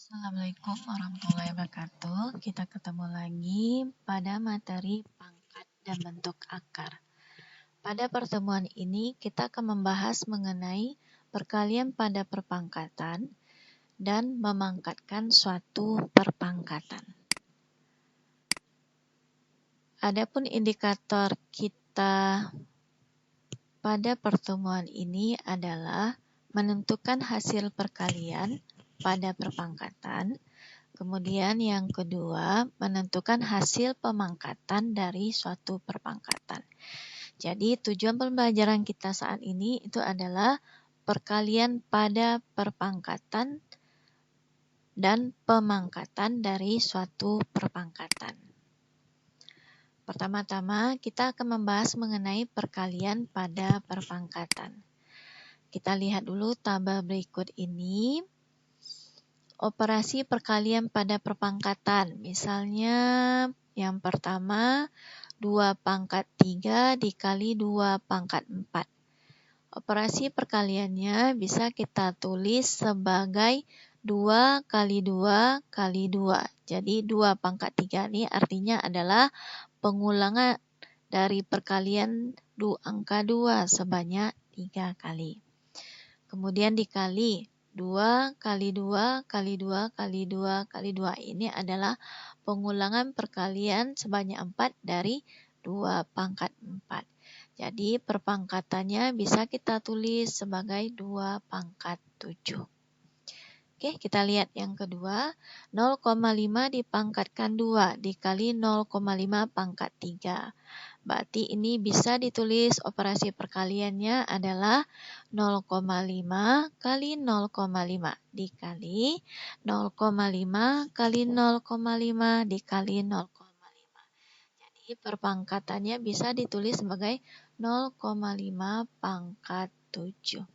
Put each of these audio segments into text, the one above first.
Assalamualaikum warahmatullahi wabarakatuh. Kita ketemu lagi pada materi pangkat dan bentuk akar. Pada pertemuan ini kita akan membahas mengenai perkalian pada perpangkatan dan memangkatkan suatu perpangkatan. Adapun indikator kita pada pertemuan ini adalah menentukan hasil perkalian pada perpangkatan. Kemudian yang kedua, menentukan hasil pemangkatan dari suatu perpangkatan. Jadi tujuan pembelajaran kita saat ini itu adalah perkalian pada perpangkatan dan pemangkatan dari suatu perpangkatan. Pertama-tama kita akan membahas mengenai perkalian pada perpangkatan. Kita lihat dulu tabel berikut ini. Operasi perkalian pada perpangkatan. Misalnya yang pertama 2 pangkat 3 dikali 2 pangkat 4. Operasi perkaliannya bisa kita tulis sebagai 2 kali 2 kali 2. Jadi 2 pangkat 3 ini artinya adalah pengulangan dari perkalian angka 2 sebanyak 3 kali. Kemudian dikali 2 kali 2 kali 2 kali 2 kali 2. Ini adalah pengulangan perkalian sebanyak 4 dari 2 pangkat 4. Jadi perpangkatannya bisa kita tulis sebagai 2 pangkat 7. Oke, kita lihat yang kedua. 0,5 dipangkatkan 2 dikali 0,5 pangkat 3. Berarti ini bisa ditulis operasi perkaliannya adalah 0,5 kali 0,5 dikali 0,5 kali 0,5 dikali 0,5. Jadi perpangkatannya bisa ditulis sebagai 0,5 pangkat 7.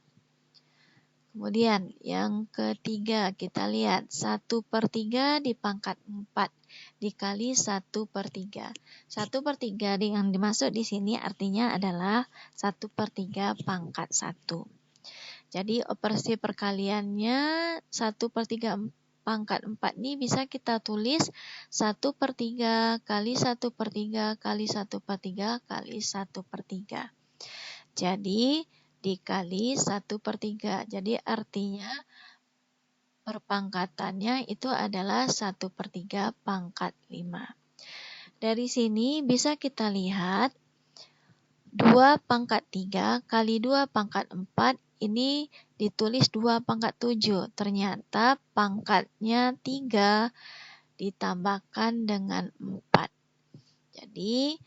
Kemudian yang ketiga kita lihat 1/3 dipangkat 4 dikali 1/3. 1/3 yang dimaksud di sini artinya adalah 1/3 pangkat 1. Jadi operasi perkaliannya 1/3 pangkat 4 ini bisa kita tulis 1/3 kali 1/3 kali 1/3 kali 1/3. Jadi dikali 1/3. Jadi artinya perpangkatannya itu adalah 1/3 pangkat 5. Dari sini bisa kita lihat 2 pangkat 3 kali 2 pangkat 4 ini ditulis 2 pangkat 7. Ternyata pangkatnya 3 ditambahkan dengan 4. Jadi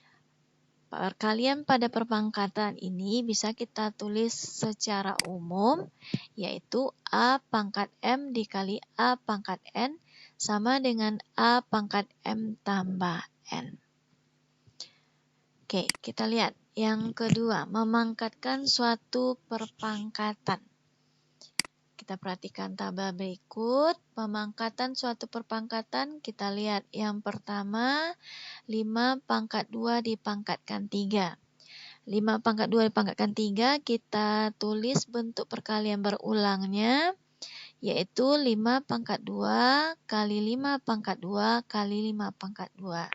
perkalian pada perpangkatan ini bisa kita tulis secara umum, yaitu A pangkat M dikali A pangkat N sama dengan A pangkat M tambah N. Oke, kita lihat. Yang kedua, memangkatkan suatu perpangkatan. Kita perhatikan tabel berikut. Pemangkatan suatu perpangkatan, kita lihat yang pertama 5 pangkat 2 dipangkatkan 3. 5 pangkat 2 dipangkatkan 3, kita tulis bentuk perkalian berulangnya, yaitu 5 pangkat 2 kali 5 pangkat 2 kali 5 pangkat 2.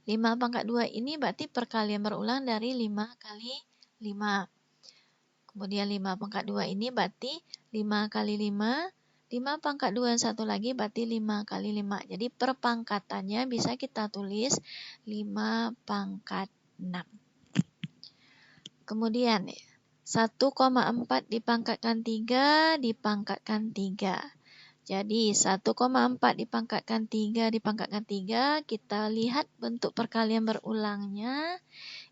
5 pangkat 2 ini berarti perkalian berulang dari 5 kali 5. Kemudian 5 pangkat 2 ini berarti 5 kali 5. 5 pangkat 2 yang satu lagi berarti 5 kali 5. Jadi perpangkatannya bisa kita tulis 5 pangkat 6. Kemudian 1,4 dipangkatkan 3 dipangkatkan 3. Jadi 1,4 dipangkatkan 3 dipangkatkan 3, kita lihat bentuk perkalian berulangnya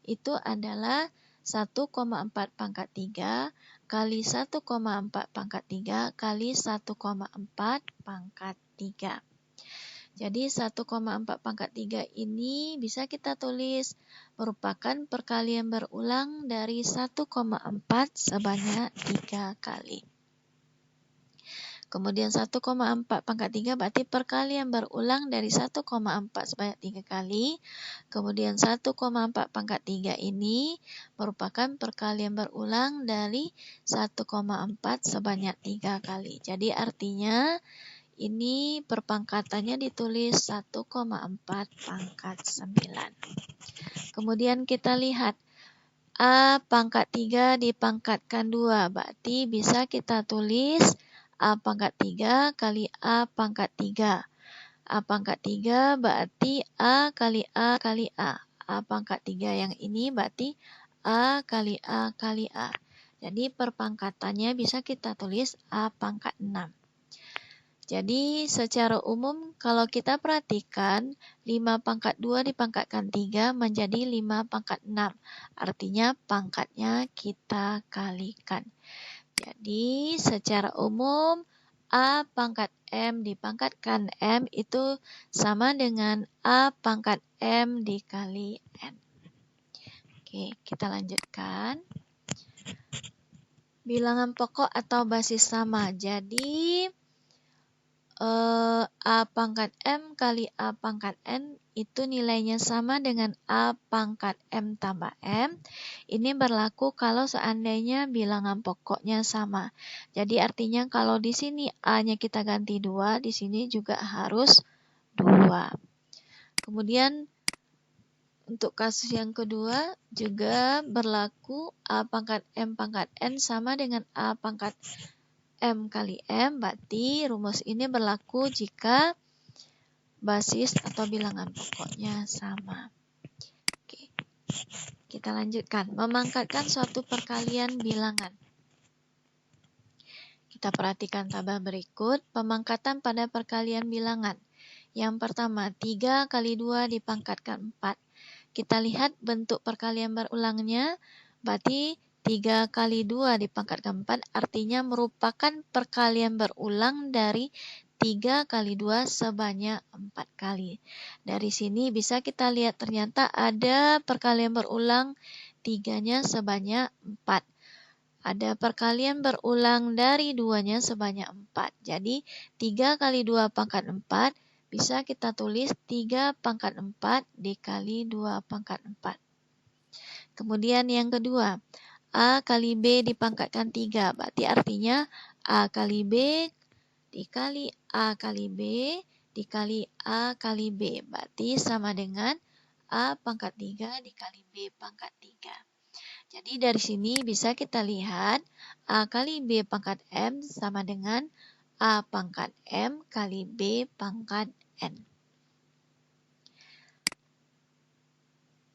itu adalah 1,4 pangkat 3 kali 1,4 pangkat 3 kali 1,4 pangkat 3. Jadi 1,4 pangkat 3 ini bisa kita tulis merupakan perkalian berulang dari 1,4 sebanyak 3 kali. Kemudian 1,4 pangkat 3 berarti perkalian berulang dari 1,4 sebanyak 3 kali. Kemudian 1,4 pangkat 3 ini merupakan perkalian berulang dari 1,4 sebanyak 3 kali. Jadi artinya ini perpangkatannya ditulis 1,4 pangkat 9. Kemudian kita lihat A pangkat 3 dipangkatkan 2. Berarti bisa kita tulis A pangkat 3 kali A pangkat 3. A pangkat 3 berarti A kali A kali A. A pangkat 3 yang ini berarti A kali A kali A. Jadi perpangkatannya bisa kita tulis A pangkat 6. Jadi secara umum kalau kita perhatikan 5 pangkat 2 dipangkatkan 3 menjadi 5 pangkat 6. Artinya pangkatnya kita kalikan. Jadi secara umum A pangkat M dipangkatkan M itu sama dengan A pangkat M dikali N. Oke, kita lanjutkan. Bilangan pokok atau basis sama. Jadi A pangkat M kali A pangkat N itu nilainya sama dengan A pangkat M tambah M. Ini berlaku kalau seandainya bilangan pokoknya sama. Jadi artinya kalau di sini A-nya kita ganti 2, di sini juga harus 2. Kemudian untuk kasus yang kedua juga berlaku A pangkat M pangkat N sama dengan A pangkat M kali M, berarti rumus ini berlaku jika basis atau bilangan pokoknya sama. Oke, kita lanjutkan. Memangkatkan suatu perkalian bilangan. Kita perhatikan tabel berikut. Pemangkatan pada perkalian bilangan. Yang pertama, 3 kali 2 dipangkatkan 4. Kita lihat bentuk perkalian berulangnya, berarti 3 kali 2 dipangkatkan 4 artinya merupakan perkalian berulang dari 3 kali 2 sebanyak 4 kali. Dari sini bisa kita lihat ternyata ada perkalian berulang 3-nya sebanyak 4. Ada perkalian berulang dari 2-nya sebanyak 4. Jadi 3 kali 2 pangkat 4 bisa kita tulis 3 pangkat 4 dikali 2 pangkat 4. Kemudian yang kedua, A kali B dipangkatkan 3. Berarti artinya A kali B dikali A kali B dikali A kali B. Berarti sama dengan A pangkat 3 dikali B pangkat 3. Jadi dari sini bisa kita lihat A kali B pangkat M sama dengan A pangkat M kali B pangkat N.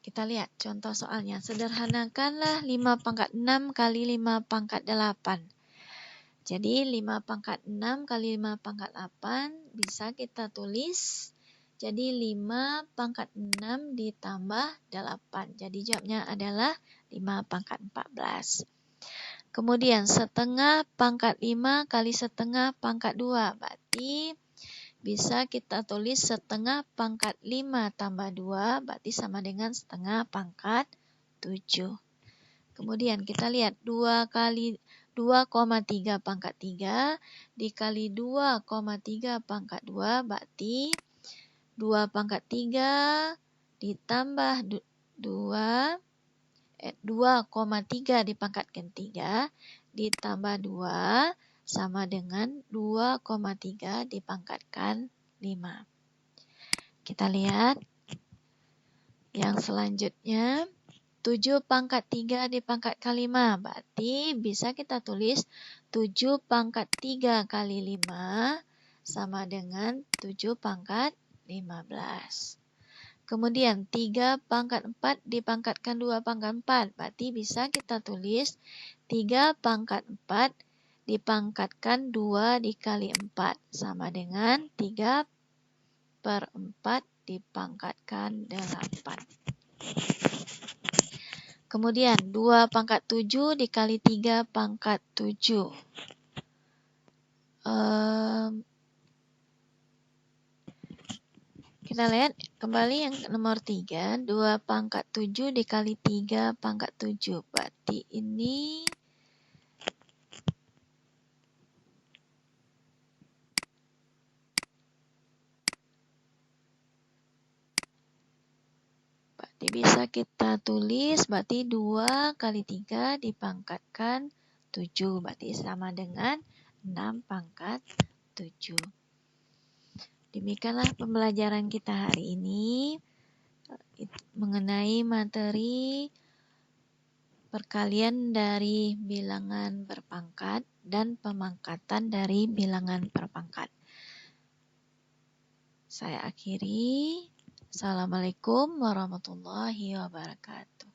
Kita lihat contoh soalnya. Sederhanakanlah 5 pangkat 6 kali 5 pangkat 8. Jadi 5 pangkat 6 kali 5 pangkat 8 bisa kita tulis. Jadi 5 pangkat 6 ditambah 8. Jadi jawabnya adalah 5 pangkat 14. Kemudian setengah pangkat 5 kali setengah pangkat 2. Berarti bisa kita tulis setengah pangkat 5 tambah 2. Berarti sama dengan setengah pangkat 7. Kemudian kita lihat 2 kali 2,3 pangkat 3 dikali 2,3 pangkat 2. Berarti 2 pangkat 3 ditambah 2,3 dipangkatkan 3 ditambah 2 sama dengan 2,3 dipangkatkan 5. Kita lihat yang selanjutnya 7 pangkat 3 dipangkatkan 5. Berarti bisa kita tulis 7 pangkat 3 kali 5 sama dengan 7 pangkat 15. Kemudian 3 pangkat 4 dipangkatkan 2 pangkat 4. Berarti bisa kita tulis 3 pangkat 4 dipangkatkan 2 dikali 4. Sama dengan 3 per 4 dipangkatkan 8. Kemudian 2 pangkat 7 dikali 3 pangkat 7. Kita lihat kembali yang nomor 3. 2 pangkat 7 dikali 3 pangkat 7. Berarti ini bisa kita tulis berarti 2 kali 3 dipangkatkan 7. Berarti sama dengan 6 pangkat 7. Demikianlah pembelajaran kita hari ini mengenai materi perkalian dari bilangan berpangkat dan pemangkatan dari bilangan berpangkat. Saya akhiri. Assalamualaikum warahmatullahi wabarakatuh.